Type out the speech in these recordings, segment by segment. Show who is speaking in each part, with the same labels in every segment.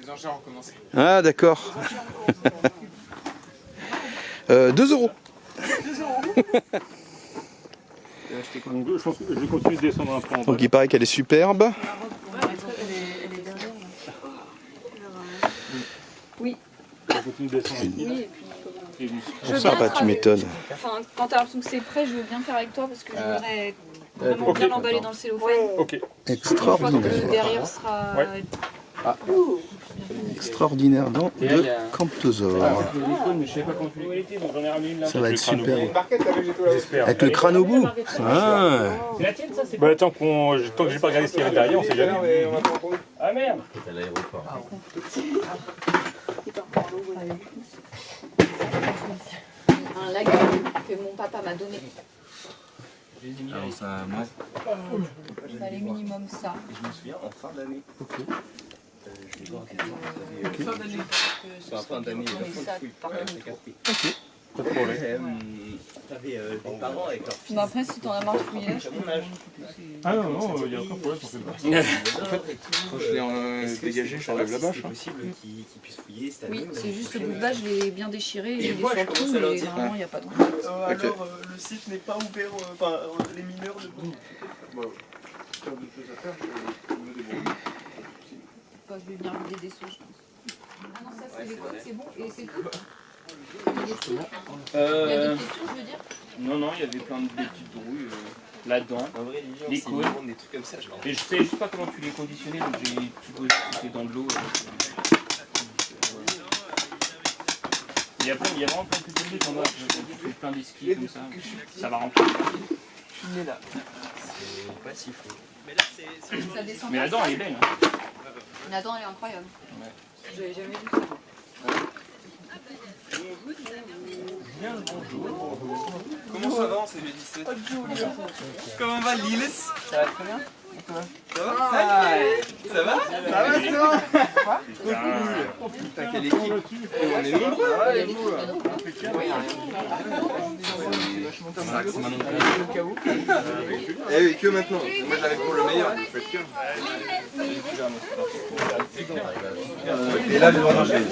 Speaker 1: enchères ont commencé.
Speaker 2: Ah d'accord. 2 €.
Speaker 3: Donc, je pense que je vais continuer de descendre un peu en bas.
Speaker 2: Donc il paraît qu'elle est superbe.
Speaker 4: Oui.
Speaker 3: Je continue de descendre.
Speaker 4: Oui,
Speaker 2: Sympa, tu m'étonnes.
Speaker 4: enfin, quand t'as l'impression que c'est prêt, je veux bien faire avec toi parce que je voudrais vraiment bien l'emballer dans le cellophane.
Speaker 3: Ok.
Speaker 4: Une fois que
Speaker 2: Extraordinaire.
Speaker 4: derrière sera...
Speaker 3: Ouais.
Speaker 2: Extraordinaire dent de Camptosaure.
Speaker 3: Mais je sais pas comment tu les qualités, donc j'en ai ramené une là.
Speaker 2: Ça va être super.
Speaker 3: J'espère.
Speaker 2: Avec le crâne au bout. Ah.
Speaker 3: C'est la tienne ça, c'est bah, tant que j'ai pas regardé ce qu'il y avait derrière, on sait jamais. Ah merde.
Speaker 5: C'est à l'aéroport.
Speaker 4: Un lac que mon papa m'a donné.
Speaker 5: Alors ça, moi,
Speaker 4: Il fallait minimum ça.
Speaker 5: je me souviens en fin d'année. C'est en fin d'année,
Speaker 3: Pas de problème.
Speaker 5: T'avais des parents avec leur fils.
Speaker 4: Mais après, si t'en as marre de fouiller, je
Speaker 5: mon âge.
Speaker 3: Ah non, non, il y a aucun problème, t'en fais pas.
Speaker 1: Quand je l'ai dégagé, je enlève la bâche.
Speaker 5: C'est possible qu'ils puissent fouiller cette année.
Speaker 4: Oui, c'est juste le bout de bâche, je l'ai bien déchiré, il est
Speaker 5: moi,
Speaker 4: sur
Speaker 5: je
Speaker 4: le
Speaker 5: commence
Speaker 4: trou,
Speaker 5: à leur
Speaker 4: mais
Speaker 5: dire.
Speaker 4: normalement il n'y a pas de
Speaker 6: Alors, le site n'est pas ouvert, enfin, les mineurs ne vont
Speaker 1: Pas de choses à faire, je me débrouille.
Speaker 4: Enfin, je vais venir vider des seaux, je pense. Ah non, ça c'est les côtes, c'est bon, et c'est tout. Il y a des questions, je veux dire.
Speaker 7: Non, non, il y avait plein de petites douilles là-dedans.
Speaker 5: En vrai,
Speaker 7: Les
Speaker 5: les
Speaker 7: couilles.
Speaker 5: des trucs comme ça, genre.
Speaker 7: Et je sais juste pas comment tu les conditionnais, donc j'ai tout jeté dans de l'eau. Il y a vraiment plein de petites trucs en bas. Tu fais plein d'esquis comme ça. Ça va remplir.
Speaker 6: filmer là.
Speaker 5: C'est pas si faux.
Speaker 4: Ça descend
Speaker 7: Mais
Speaker 4: pas,
Speaker 7: la dent,
Speaker 4: ça.
Speaker 7: elle est belle. Hein.
Speaker 4: La dent, elle est incroyable.
Speaker 7: Ouais.
Speaker 4: J'avais jamais vu ça.
Speaker 7: Bien le bonjour.
Speaker 6: Comment ça va en CG17? Comment va Lilith? Ça va très bien. Ça va? Ça va? Ça va sinon? Oh putain, quelle équipe! On est nombreux! Eh oui, que maintenant. Moi j'avais pour le meilleur. Et là,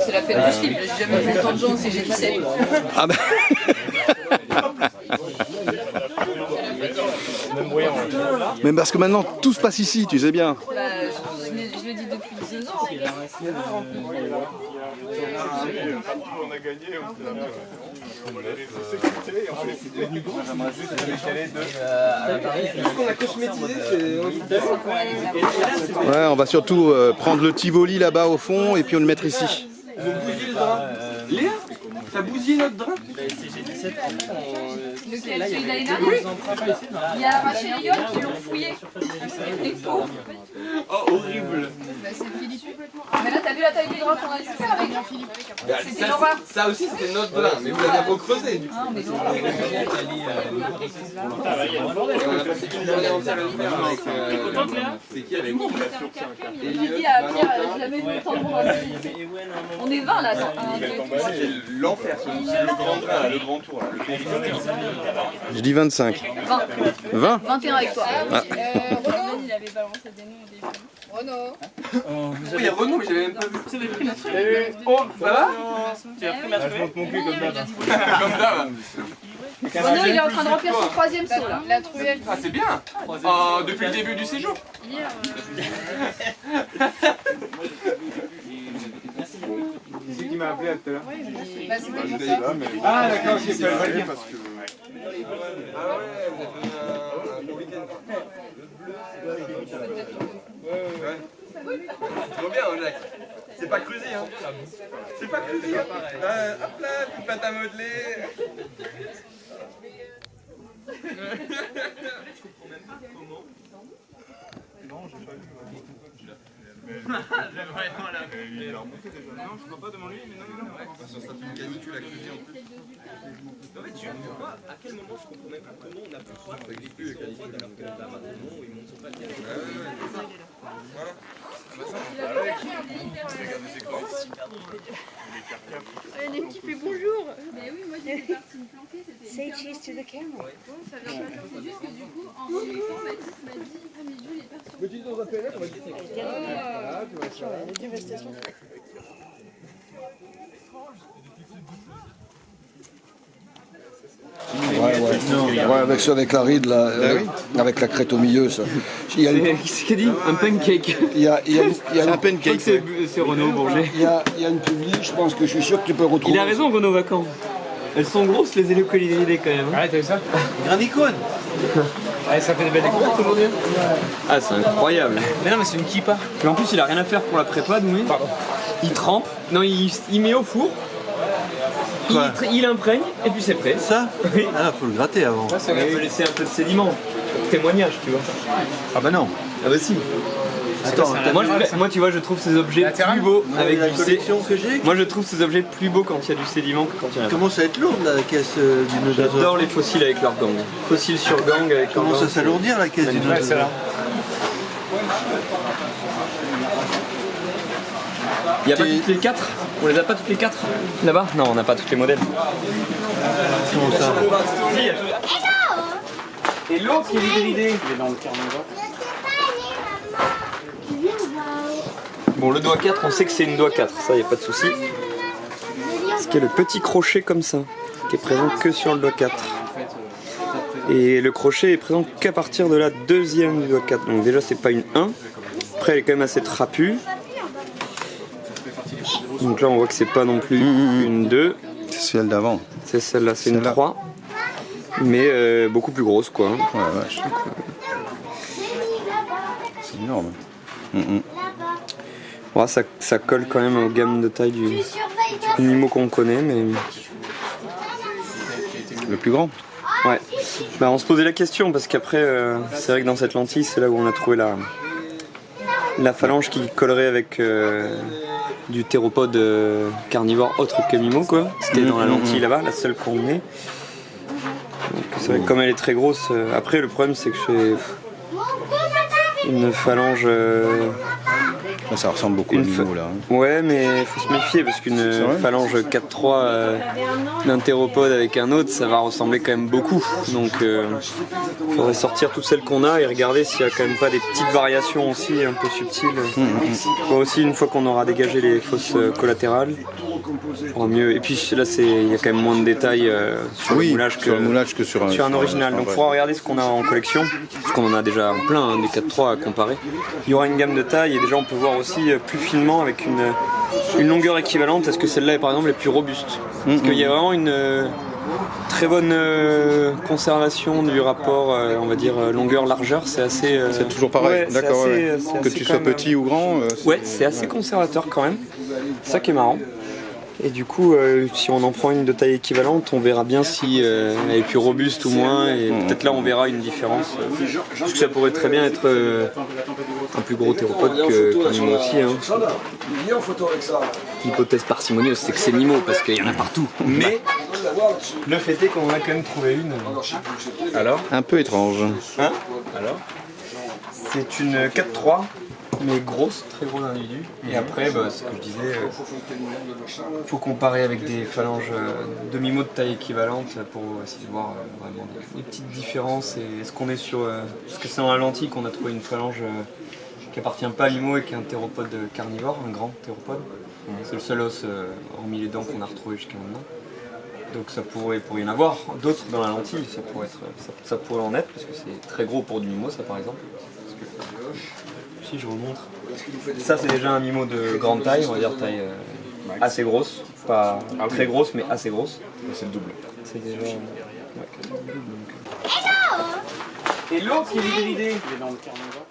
Speaker 4: C'est la fête du slip, j'ai jamais vu autant de gens au CG17.
Speaker 2: Ah bah. Mais parce que maintenant tout se passe ici, tu sais bien.
Speaker 4: Bah, je le dis depuis 2 ans.
Speaker 1: On a gagné, on les réseaux sécurité, j'aimerais juste décaler de...
Speaker 6: tout ce qu'on a cosmétisé, c'est...
Speaker 2: Ouais, on va surtout prendre le Tivoli là-bas au fond et puis on le mettre ici.
Speaker 6: Ils ont bousillé le drap. Léa, t'as bousillé notre drap?
Speaker 4: Lequel, celui d'Aïna? Il y a Rachel et Yon qui l'ont fouillé. Les pauvres.
Speaker 6: Oh, horrible.
Speaker 4: Bah, c'est Philippe. Mais là, t'as vu la taille du drap qu'on a dû faire avec Jean-Philippe? C'était l'horreur.
Speaker 6: Ça aussi, c'était notre drap, mais vous l'avez recreusé du coup.
Speaker 4: Ah, mais l'horreur.
Speaker 6: C'est qui avec
Speaker 4: Il a dit à Pierre, j'ai jamais vu autant de monde. On est 20 là, attends.
Speaker 6: C'est l'enfer, c'est le grand drap, là, le grand tour. Là, le périphérique.
Speaker 2: Je dis 25.
Speaker 4: 20.
Speaker 2: 20
Speaker 4: 21 avec toi.
Speaker 2: Ah.
Speaker 4: Renaud, il avait balancé des noms au début. Renaud.
Speaker 6: Oh, il y a Renaud, mais j'avais même pas vu. Oh, ça va?
Speaker 3: Tu as pris ma je monte mon cul comme d'hab.
Speaker 6: Comme d'hab.
Speaker 4: Renaud, il est en train de remplir son 3e saut là. La truelle.
Speaker 6: Ah, c'est bien. Oh, depuis le début du séjour.
Speaker 4: Hier.
Speaker 1: C'est qui m'a appelé tout à l'heure.
Speaker 4: Bah, c'est pour ça.
Speaker 1: Ah d'accord, j'ai pas le dire parce que...
Speaker 6: Ah ouais, vous avez un week-end. Ouais. Trop bien, hein, Jacques. C'est pas creusé, hein. C'est pas creusé. Hop là, petite pâte à modeler.
Speaker 1: Il a remonté déjà. Non, je peux pas demander, mais non.
Speaker 6: Sur sa petite canicule à creuser en plus.
Speaker 5: En fait, tu vois à quel moment je comprends même pas comment on a pu croire que les plus qualifiés alors que là maintenant ils montent son papier.
Speaker 6: Voilà.
Speaker 8: Elle qui fait bonjour. Mais oui, moi j'étais partie me planquer, c'était
Speaker 9: Say cheese to the camera.
Speaker 8: ça vient pas. C'est juste que du coup, en remontant, Baptiste m'a dit, ah mais Jules est pas sur.
Speaker 1: Petit dans un PLF, on va dire.
Speaker 9: dévastation.
Speaker 10: Ouais, avec la ride, là, avec la crête au milieu, ça.
Speaker 6: Qu'est-ce qu'il dit? Un pancake.
Speaker 10: Il y a
Speaker 2: Un pancake.
Speaker 6: C'est Renaud Bourget.
Speaker 10: Il y a une publi, je pense que je suis sûr que tu peux retrouver.
Speaker 6: Il a raison, Renaud Vacan. Elles sont grosses, les hélicolyridés, quand même.
Speaker 3: Ouais, t'as vu ça?
Speaker 1: Grande icône.
Speaker 3: Ouais, ça fait des belles découvertes aujourd'hui.
Speaker 6: Ah, c'est incroyable.
Speaker 3: Mais non, mais c'est une kippa.
Speaker 6: Mais en plus, il a rien à faire pour la prépa, Doumé. Il trempe, non, il met au four, il imprègne, et puis c'est prêt.
Speaker 1: Ça? Ah, faut le gratter avant.
Speaker 6: On peut laisser un peu de sédiment, témoignage, tu vois.
Speaker 1: Ah bah non.
Speaker 6: Ah bah si.
Speaker 1: Attends,
Speaker 6: Moi, tu vois, je trouve ces objets plus beaux avec
Speaker 1: la
Speaker 6: du
Speaker 1: collection que j'ai.
Speaker 6: Moi, je trouve ces objets plus beaux quand il y a du sédiment que quand il y en a pas.
Speaker 1: Commence à être lourde la caisse du nodosaure.
Speaker 6: J'adore les fossiles avec leur gang. Fossiles sur gang avec leur
Speaker 1: Commence
Speaker 6: gang.
Speaker 1: à s'alourdir la caisse du
Speaker 3: Ouais, c'est
Speaker 1: nodosaure.
Speaker 3: là.
Speaker 6: Il n'y a pas toutes les 4? On les a pas toutes les 4 là-bas? Non, on n'a pas tous les modèles.
Speaker 1: Comment ça?
Speaker 6: Et l'autre qui est l'hybridé.
Speaker 7: Il est dans le carnivore.
Speaker 6: Bon, le doigt 4, on sait que c'est une doigt 4, ça y a pas de souci. Ce qui est le petit crochet comme ça, qui est présent que sur le doigt 4. Et le crochet est présent qu'à partir de la deuxième du doigt 4. Donc déjà c'est pas une 1. Après elle est quand même assez trapue. Donc là on voit que c'est pas non plus une 2.
Speaker 2: C'est celle d'avant.
Speaker 6: C'est celle-là, c'est une 3. Mais beaucoup plus grosse quoi.
Speaker 2: Ouais, vache. C'est énorme.
Speaker 6: Ouais, ça colle quand même aux gammes de taille du Nimo qu'on connaît, mais...
Speaker 2: Le plus grand.
Speaker 6: Ouais. Bah, on se posait la question parce qu'après, c'est vrai que dans cette lentille, c'est là où on a trouvé la phalange qui collerait avec du théropode carnivore autre que Nimo, quoi. C'était dans la lentille là-bas, la seule qu'on met. Donc c'est vrai que comme elle est très grosse, après le problème c'est que j'ai une phalange...
Speaker 2: Ça ressemble beaucoup au Nimo là.
Speaker 6: Ouais, mais faut se méfier parce qu'une phalange 4-3 d'un théropode avec un autre, ça va ressembler quand même beaucoup. Donc faudrait sortir toutes celles qu'on a et regarder s'il y a quand même pas des petites variations aussi un peu subtiles. Bon, aussi une fois qu'on aura dégagé les fausses collatérales, on pourra mieux. Et puis là il y a quand même moins de détails sur le moulage que sur un original. Donc il faudra regarder ce qu'on a en collection, parce qu'on en a déjà plein des 4-3 à comparer. Il y aura une gamme de taille et déjà on peut voir aussi plus finement avec une longueur équivalente. Est-ce que celle-là est par exemple plus robuste? Parce qu'il y a vraiment une très bonne conservation du rapport, on va dire longueur-largeur, c'est assez...
Speaker 2: c'est toujours pareil,
Speaker 6: ouais,
Speaker 2: d'accord,
Speaker 6: c'est
Speaker 2: que tu sois petit ou grand.
Speaker 6: Ouais, c'est assez conservateur quand même, c'est ça qui est marrant. Et du coup, si on en prend une de taille équivalente, on verra bien si elle est plus robuste ou moins, et peut-être là on verra une différence. Parce que ça pourrait très bien être un plus gros théropode que Nimo aussi. Hein. L'hypothèse parcimonieuse, c'est que c'est Nimo, parce qu'il y en a partout. Mais le fait est qu'on en a quand même trouvé une. Alors?
Speaker 2: Un peu étrange.
Speaker 6: Hein? Alors? C'est une 4-3. Mais grosse, très gros individu. Et après, ce que je disais, il faut comparer avec des phalanges demi-mots de taille équivalente pour essayer de voir vraiment des petites différences. Et est-ce qu'on est sur... parce que c'est dans la lentille qu'on a trouvé une phalange qui appartient pas à l'IMO et qui est un théropode carnivore, un grand théropode. C'est le seul os, hormis les dents, qu'on a retrouvé jusqu'à maintenant. Donc ça pourrait y en avoir d'autres dans la lentille, ça pourrait en être, parce que c'est très gros pour du Nimo, ça par exemple. Si je vous montre, ça c'est déjà un Nimo de grande taille, on va dire taille assez grosse, pas très grosse mais assez grosse. C'est le double. C'est déjà... Ouais, donc... Et l'autre qui est l'hybridé.
Speaker 7: Il est dans le carnivore.